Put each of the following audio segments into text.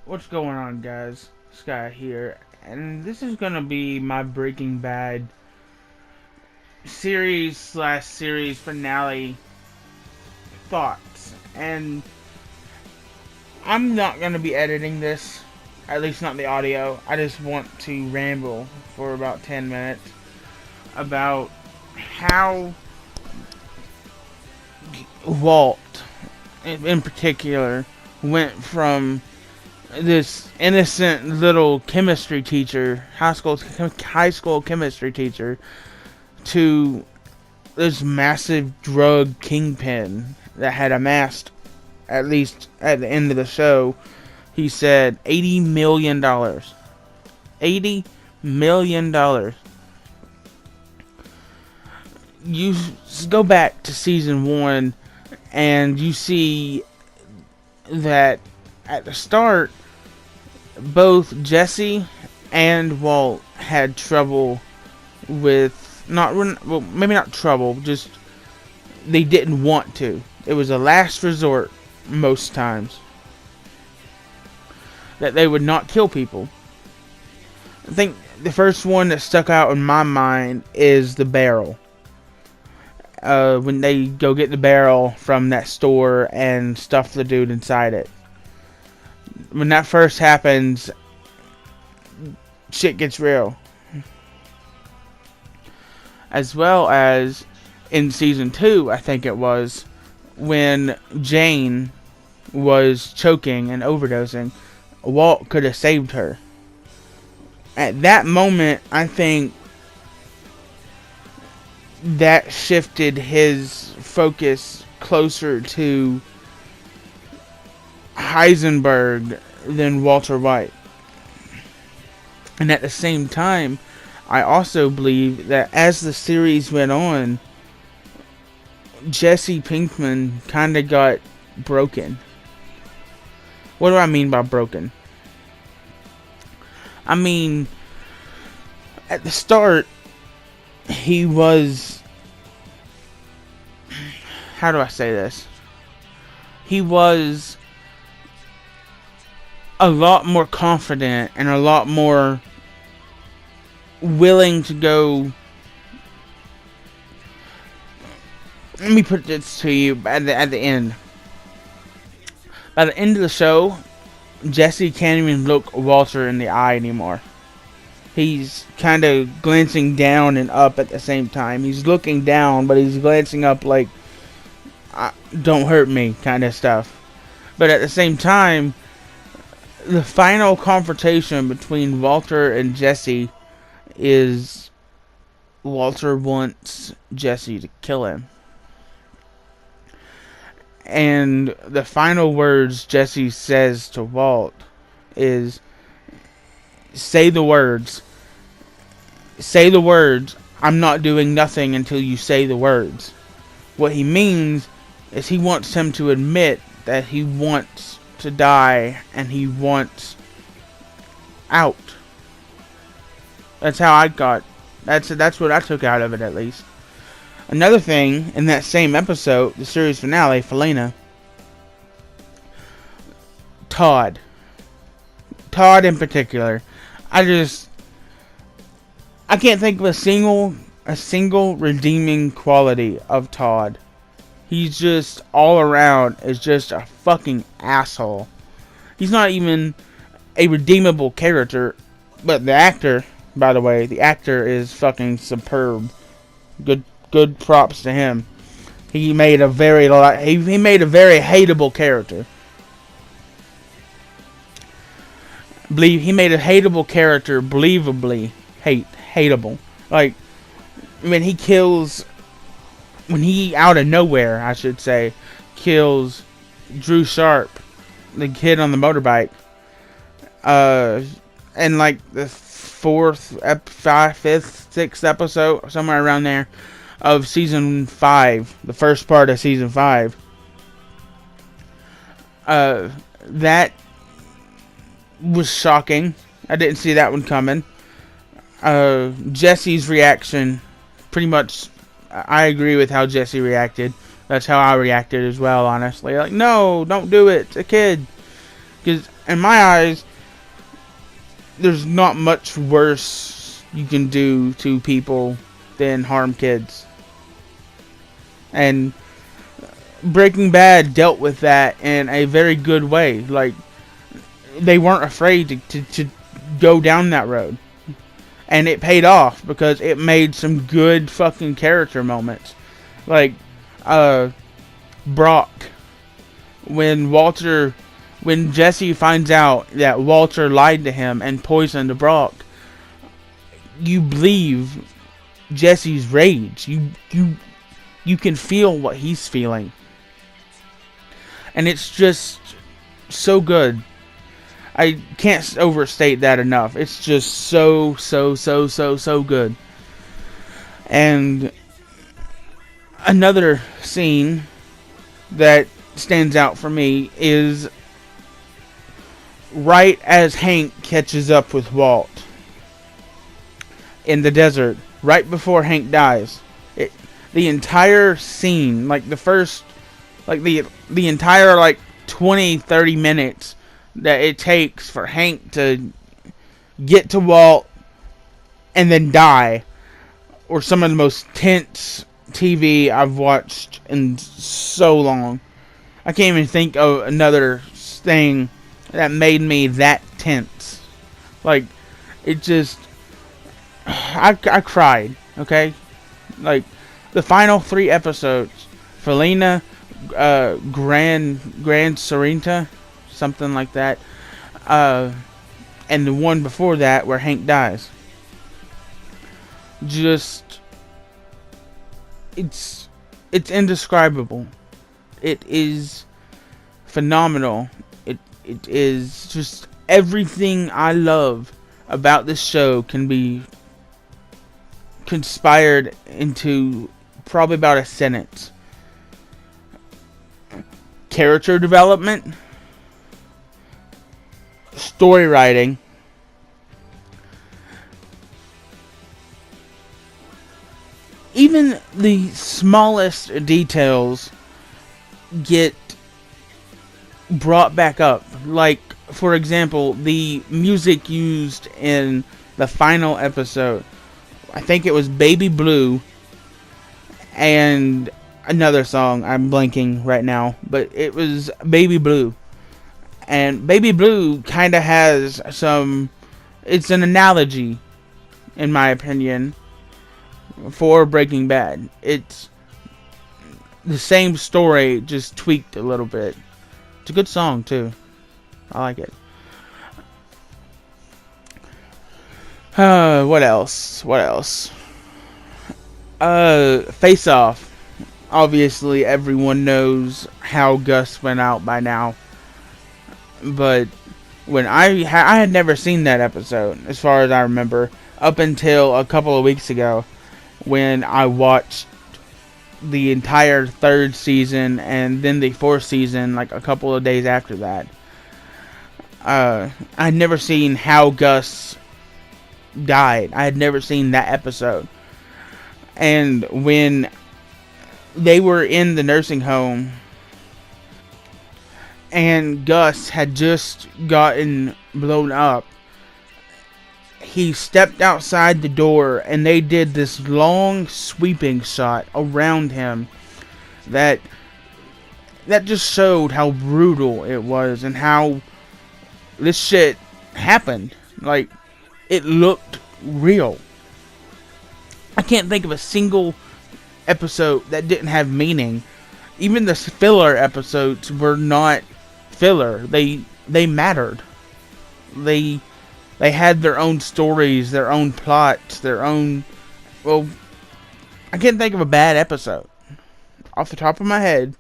What's going on, guys? Sky here, and this is gonna be my Breaking Bad series finale thoughts. And I'm not gonna be editing this, at least not the audio. I just want to ramble for about 10 minutes about how Walt, in particular, went from this innocent little chemistry teacher, high school chemistry teacher, to this massive drug kingpin that had amassed, at least at the end of the show, he said $80 million. $80 million. You go back to season 1 and you see that at the start, both Jesse and Walt had trouble with, maybe not trouble, just they didn't want to. It was a last resort most times that they would not kill people. I think the first one that stuck out in my mind is the barrel. When they go get the barrel from that store and stuff the dude inside it. When that first happens, shit gets real. As well as in season 2, I think it was, when Jane was choking and overdosing, Walt could have saved her. At that moment, I think that shifted his focus closer to Heisenberg than Walter White. And at the same time, I also believe that as the series went on, Jesse Pinkman kind of got broken. What do I mean by broken? I mean, at the start, he was... How do I say this? He was a lot more confident and a lot more willing to go. Let me put this to you at the end. By the end of the show, Jesse can't even look Walter in the eye anymore. He's kind of glancing down and up at the same time. He's looking down, but he's glancing up like, don't hurt me kind of stuff. But at the same time, the final confrontation between Walter and Jesse is Walter wants Jesse to kill him. And the final words Jesse says to Walt is, say the words. Say the words. I'm not doing nothing until you say the words. What he means is he wants him to admit that he wants to die and he wants out. That's how I got. That's what I took out of it, at least. Another thing in that same episode, the series finale, Felina, Todd in particular, I can't think of a single redeeming quality of Todd. He's just all around is just a fucking asshole. He's not even a redeemable character, but the actor, by the way, the actor is fucking superb. Good props to him. He made a very hateable character. He made a hateable character believably hateable. Like, when he out of nowhere, I should say, kills Drew Sharp, the kid on the motorbike, and like the fifth, sixth episode, somewhere around there, of season 5, the first part of season 5. That was shocking. I didn't see that one coming. Jesse's reaction, pretty much, I agree with how Jesse reacted. That's how I reacted as well, honestly. Like, no, don't do it. It's a kid. Because in my eyes, there's not much worse you can do to people than harm kids. And Breaking Bad dealt with that in a very good way. Like, they weren't afraid to go down that road. And it paid off because it made some good fucking character moments. Like, Brock. When Jesse finds out that Walter lied to him and poisoned Brock, you believe Jesse's rage. You can feel what he's feeling. And it's just so good. I can't overstate that enough. It's just so good. And another scene that stands out for me is right as Hank catches up with Walt in the desert, right before Hank dies. The entire scene, like the entire 20-30 minutes that it takes for Hank to get to Walt and then die, or some of the most tense TV I've watched in so long. I can't even think of another thing that made me that tense. Like, it just... I cried, okay? Like, the final 3 episodes, Felina, Grand Sorrento, something like that, and the one before that where Hank dies. Just... It's indescribable. It is phenomenal. It is just everything I love about this show can be conspired into probably about a sentence. Character development, story writing, even the smallest details get brought back up. Like, for example, the music used in the final episode. I think it was Baby Blue and another song. I'm blanking right now, but it was Baby Blue. And Baby Blue kind of has some... It's an analogy, in my opinion, for Breaking Bad. It's the same story, just tweaked a little bit. It's a good song, too. I like it. What else? Face Off. Obviously, everyone knows how Gus went out by now. But when I had never seen that episode, as far as I remember, up until a couple of weeks ago, when I watched the entire 3rd season and then the 4th season, like a couple of days after that. I'd never seen how Gus died. I had never seen that episode. And when they were in the nursing home and Gus had just gotten blown up, he stepped outside the door and they did this long sweeping shot around him that just showed how brutal it was and how this shit happened. Like, it looked real. I can't think of a single episode that didn't have meaning. Even the filler episodes were not filler. They mattered. They had their own stories, their own plots, their own... Well, I can't think of a bad episode. Off the top of my head,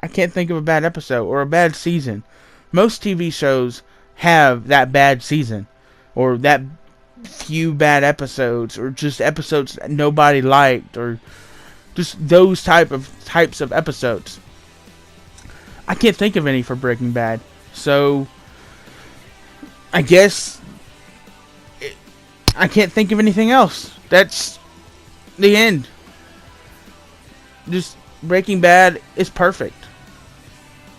I can't think of a bad episode or a bad season. Most TV shows have that bad season, or that few bad episodes, or just episodes that nobody liked, or just those types of episodes. I can't think of any for Breaking Bad, so I guess I can't think of anything else. That's the end. Just Breaking Bad is perfect.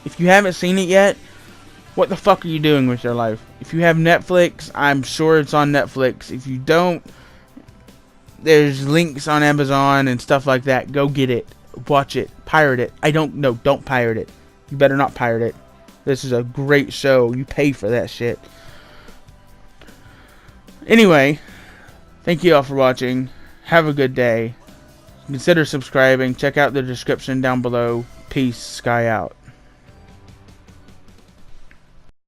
If you haven't seen it yet, What the fuck are you doing with your life? If you have Netflix, I'm sure it's on Netflix. If you don't, there's links on Amazon and stuff like that. Go get it. Watch it. Pirate it. Don't pirate it. You better not pirate it. This is a great show. You pay for that shit. Anyway, thank you all for watching. Have a good day. Consider subscribing. Check out the description down below. Peace. Sky out.